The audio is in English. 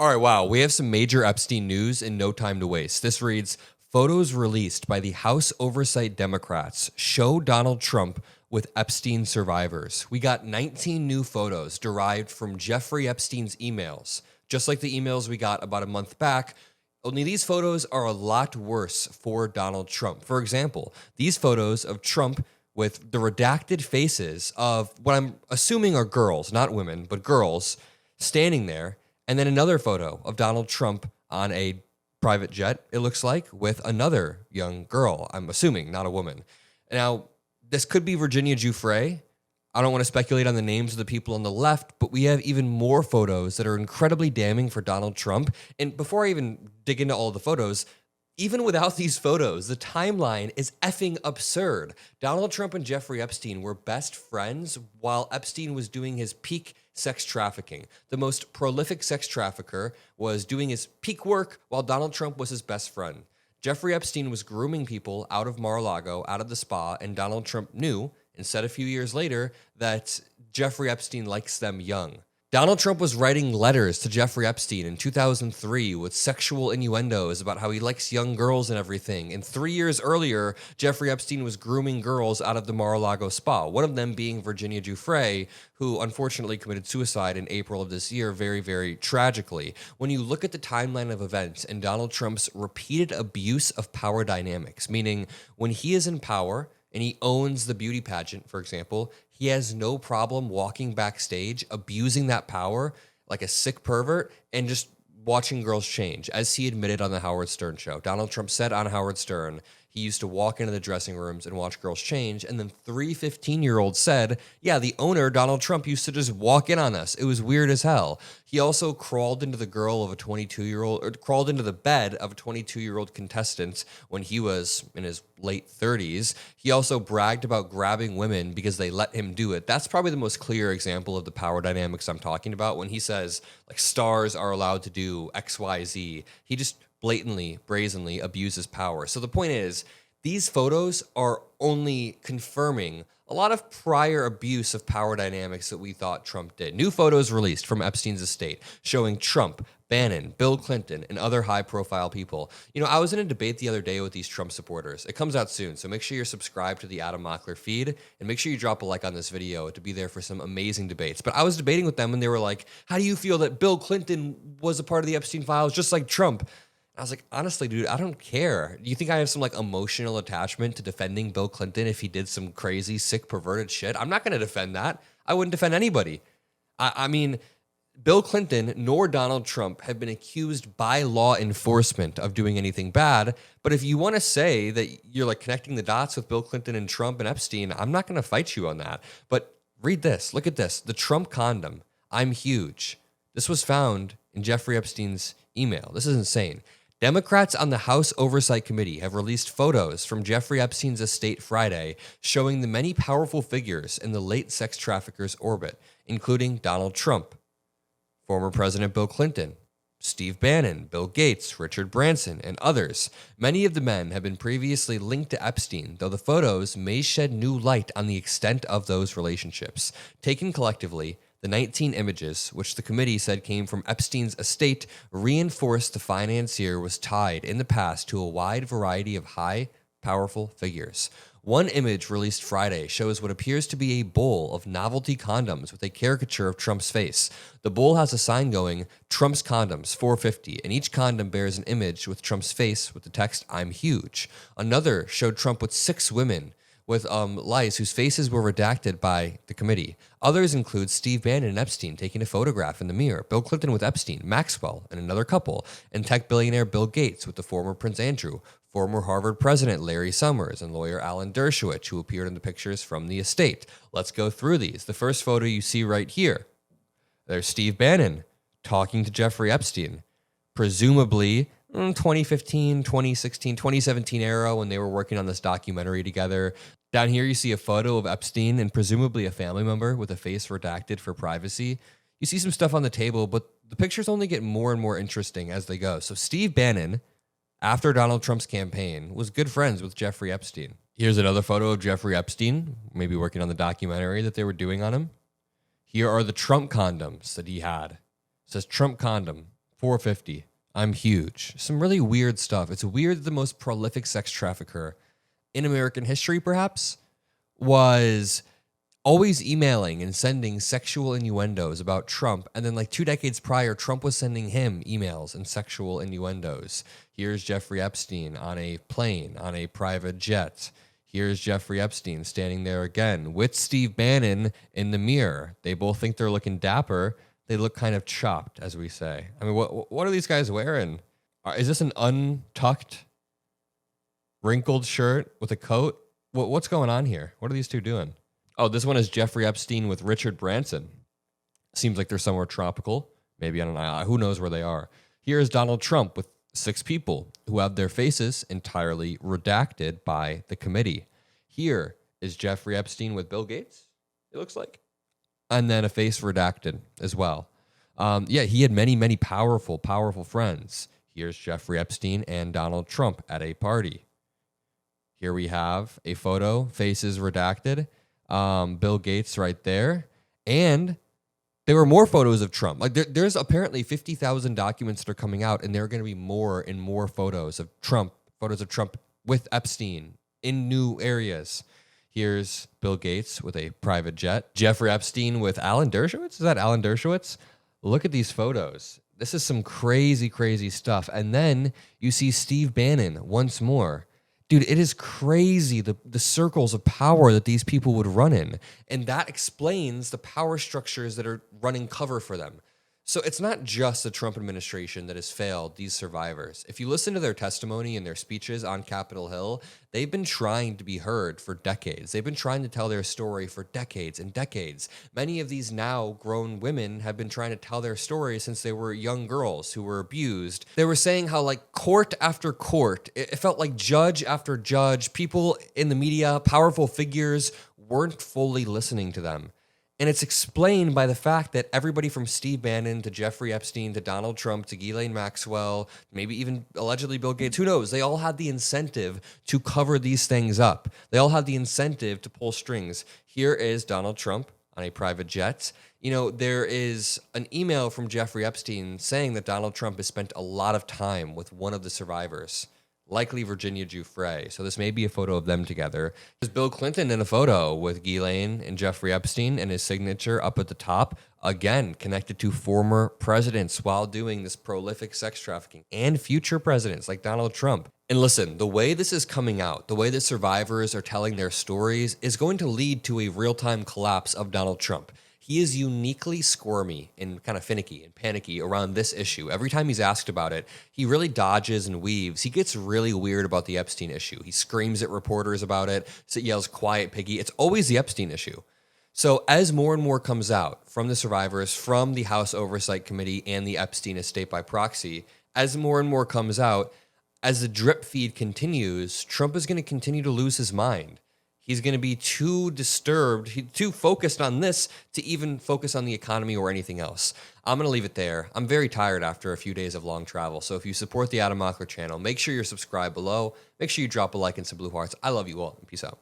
All right, wow. We have some major Epstein news and no time to waste. This reads, photos released by the House Oversight Democrats show Donald Trump with Epstein survivors. We got 19 new photos derived from Jeffrey Epstein's emails, just like the emails we got about a month back. Only these photos are a lot worse for Donald Trump. For example, these photos of Trump with the redacted faces of what I'm assuming are girls, not women, but girls, standing there. And then another photo of Donald Trump on a private jet, it looks like, with another young girl, I'm assuming, not a woman. Now, this could be Virginia Giuffre. I don't want to speculate on the names of the people on the left, but we have even more photos that are incredibly damning for Donald Trump. And before I even dig into all the photos, even without these photos, the timeline is effing absurd. Donald Trump and Jeffrey Epstein were best friends while Epstein was doing his peak sex trafficking. The most prolific sex trafficker was doing his peak work while Donald Trump was his best friend. Jeffrey Epstein was grooming people out of Mar-a-Lago, out of the spa, and Donald Trump knew and said a few years later that Jeffrey Epstein likes them young. Donald Trump was writing letters to Jeffrey Epstein in 2003 with sexual innuendos about how he likes young girls and everything. And 3 years earlier, Jeffrey Epstein was grooming girls out of the Mar-a-Lago spa, one of them being Virginia Giuffre, who unfortunately committed suicide in April of this year, very, very tragically. When you look at the timeline of events and Donald Trump's repeated abuse of power dynamics, meaning when he is in power and he owns the beauty pageant, for example, he has no problem walking backstage, abusing that power like a sick pervert, and just watching girls change, as he admitted on the Howard Stern show. Donald Trump said on Howard Stern he used to walk into the dressing rooms and watch girls change, and then 3 15-year-olds said, yeah, the owner, Donald Trump, used to just walk in on us. It was weird as hell. He also crawled into the crawled into the bed of a 22-year-old contestant when he was in his late 30s. He also bragged about grabbing women because they let him do it. That's probably the most clear example of the power dynamics I'm talking about when he says, like, stars are allowed to do X, Y, Z. He just blatantly, brazenly abuses power. So the point is, these photos are only confirming a lot of prior abuse of power dynamics that we thought Trump did. New photos released from Epstein's estate showing Trump, Bannon, Bill Clinton, and other high-profile people. You know, I was in a debate the other day with these Trump supporters. It comes out soon, so make sure you're subscribed to the Adam Mockler feed, and make sure you drop a like on this video to be there for some amazing debates. But I was debating with them, and they were like, how do you feel that Bill Clinton was a part of the Epstein files just like Trump? I was like, honestly, dude, I don't care. Do you think I have some like emotional attachment to defending Bill Clinton if he did some crazy, sick, perverted shit? I'm not going to defend that. I wouldn't defend anybody. I mean, Bill Clinton nor Donald Trump have been accused by law enforcement of doing anything bad. But if you want to say that you're like connecting the dots with Bill Clinton and Trump and Epstein, I'm not going to fight you on that. But read this. Look at this. The Trump condom. I'm huge. This was found in Jeffrey Epstein's email. This is insane. Democrats on the House Oversight Committee have released photos from Jeffrey Epstein's estate Friday showing the many powerful figures in the late sex trafficker's orbit, including Donald Trump, former President Bill Clinton, Steve Bannon, Bill Gates, Richard Branson, and others. Many of the men have been previously linked to Epstein, though the photos may shed new light on the extent of those relationships. Taken collectively, the 19 images, which the committee said came from Epstein's estate, reinforced the financier was tied in the past to a wide variety of high, powerful figures. One image released Friday shows what appears to be a bowl of novelty condoms with a caricature of Trump's face. The bowl has a sign going, Trump's Condoms, $4.50, and each condom bears an image with Trump's face with the text, I'm huge. Another showed Trump with 6 women with lies whose faces were redacted by the committee. Others include Steve Bannon and Epstein taking a photograph in the mirror, Bill Clinton with Epstein, Maxwell and another couple, and tech billionaire Bill Gates with the former Prince Andrew, former Harvard president Larry Summers, and lawyer Alan Dershowitz, who appeared in the pictures from the estate. Let's go through these. The first photo you see right here, there's Steve Bannon talking to Jeffrey Epstein, presumably 2015, 2016, 2017 era when they were working on this documentary together. Down here, you see a photo of Epstein and presumably a family member with a face redacted for privacy. You see some stuff on the table, but the pictures only get more and more interesting as they go. So Steve Bannon, after Donald Trump's campaign, was good friends with Jeffrey Epstein. Here's another photo of Jeffrey Epstein, maybe working on the documentary that they were doing on him. Here are the Trump condoms that he had. It says Trump condom, 450. I'm huge. Some really weird stuff. It's weird that the most prolific sex trafficker in American history, perhaps, was always emailing and sending sexual innuendos about Trump. And then like 2 decades prior, Trump was sending him emails and sexual innuendos. Here's Jeffrey Epstein on a plane, on a private jet. Here's Jeffrey Epstein standing there again with Steve Bannon in the mirror. They both think they're looking dapper. They look kind of chopped, as we say. I mean, what are these guys wearing? Is this an untucked, wrinkled shirt with a coat? What's going on here? What are these two doing? Oh, this one is Jeffrey Epstein with Richard Branson. Seems like they're somewhere tropical, maybe on an island. Who knows where they are? Here is Donald Trump with 6 people who have their faces entirely redacted by the committee. Here is Jeffrey Epstein with Bill Gates, it looks like. And then a face redacted as well. He had many, many powerful friends. Here's Jeffrey Epstein and Donald Trump at a party. Here we have a photo, faces redacted. Bill Gates right there. And there were more photos of Trump. Like there's apparently 50,000 documents that are coming out, and there are going to be more and more photos of Trump with Epstein in new areas. Here's Bill Gates with a private jet. Jeffrey Epstein with Alan Dershowitz. Is that Alan Dershowitz? Look at these photos. This is some crazy, crazy stuff. And then you see Steve Bannon once more. Dude, it is crazy the circles of power that these people would run in. And that explains the power structures that are running cover for them. So it's not just the Trump administration that has failed these survivors. If you listen to their testimony and their speeches on Capitol Hill, they've been trying to be heard for decades. They've been trying to tell their story for decades and decades. Many of these now grown women have been trying to tell their story since they were young girls who were abused. They were saying how like court after court, it felt like judge after judge, people in the media, powerful figures weren't fully listening to them. And it's explained by the fact that everybody from Steve Bannon to Jeffrey Epstein to Donald Trump to Ghislaine Maxwell, maybe even allegedly Bill Gates, who knows? They all had the incentive to cover these things up. They all had the incentive to pull strings. Here is Donald Trump on a private jet. You know, there is an email from Jeffrey Epstein saying that Donald Trump has spent a lot of time with one of the survivors, likely Virginia Giuffre. So this may be a photo of them together. There's Bill Clinton in a photo with Ghislaine and Jeffrey Epstein and his signature up at the top, again, connected to former presidents while doing this prolific sex trafficking, and future presidents like Donald Trump. And listen, the way this is coming out, the way that survivors are telling their stories is going to lead to a real-time collapse of Donald Trump. He is uniquely squirmy and kind of finicky and panicky around this issue. Every time he's asked about it, he really dodges and weaves. He gets really weird about the Epstein issue. He screams at reporters about it, so yells, "Quiet, piggy." It's always the Epstein issue. So as more and more comes out from the survivors, from the House Oversight Committee and the Epstein estate by proxy, as more and more comes out, as the drip feed continues, Trump is going to continue to lose his mind. He's going to be too disturbed, too focused on this to even focus on the economy or anything else. I'm going to leave it there. I'm very tired after a few days of long travel. So if you support the Adam Mockler channel, make sure you're subscribed below. Make sure you drop a like and some blue hearts. I love you all, and peace out.